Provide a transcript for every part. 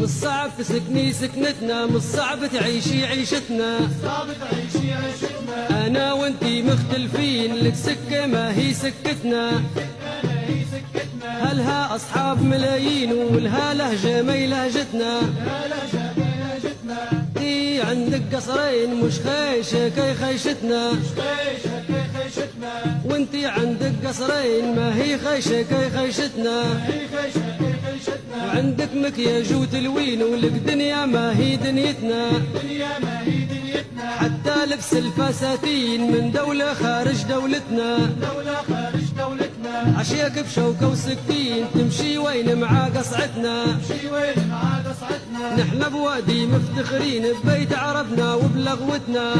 مش صعب تسكني سكنتنا، مش صعب تعيشي عيشتنا، انا وانتي مختلفين، لك سكة ما هي سكتنا، هلها اصحاب ملايين ولها لهجة ما هي لهجتنا، دي عندك قصرين مش خيشة كي خيشتنا، وانتي عندك قصرين ما هي خيشة كي خيشتنا، وعندك مكياج وتلوين ولك دنيا ما هي دنيتنا، حتى لبس الفساتين من دولة خارج دولتنا، عشيك بشوكة وسكين تمشي وين مع قصعتنا، نحن بوادي مفتخرين ببيت عربنا وبلغوتنا،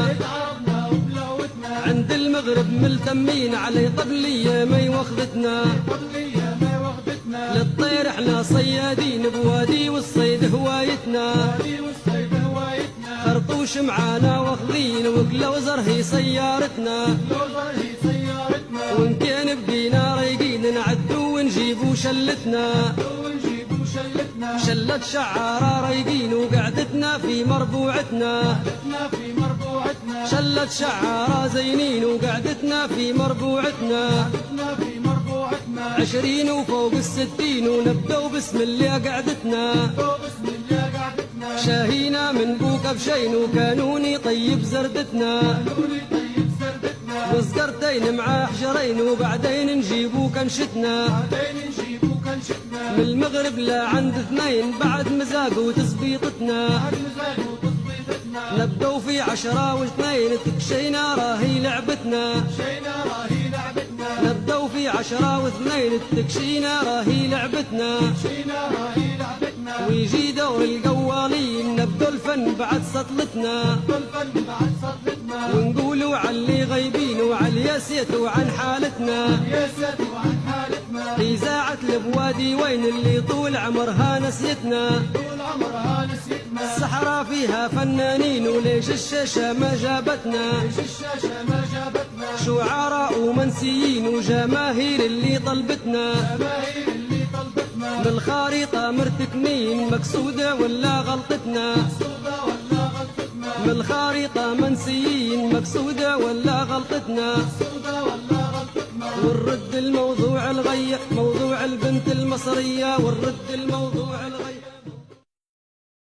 عند المغرب ملتمين علي طبلية ما يوخذتنا، للطير احنا صيادين بوادي والصيد هوايتنا، خرطوش معانا واخذين وكلوزر هي سيارتنا، وان كان بدينا رايقين نعدو ونجيبو شلتنا، شلة شعارة رايقين وقعدتنا في مربوعتنا، شلة شعارة زينين وقعدتنا في مربوعتنا، 20 وفوق 60 ونبدأ بسم الله قعدتنا، شاهينا من بوك بشين وكانوني طيب زردتنا، وزقرتين مع حجرين وبعدين نجيبو كنشتنا، من المغرب لا عند 2 بعد مزاق وتزبيطتنا، نبدو في 10 و2 تكشينا راهي لعبتنا، نبدو في 10 و2 تكشينا راهي لعبتنا، ويجي دور القوالين نبدو الفن بعد سطلتنا، ونقولوا علي غايبين وعلى ياسيت وعن حالتنا، إذاعة البوادي وين اللي طول عمرها نسيتنا، الصحراء فيها فنانين وليش الشاشة ما جابتنا، شعراء ومنسيين وجماهير اللي طلبتنا، بالخريطة مرتكنين مقصودة ولا غلطتنا، من الخريطة منسيين مقصودة ولا غلطتنا، ونرد الموضوع الغير موضوع البنت المصرية، ونرد الموضوع الغير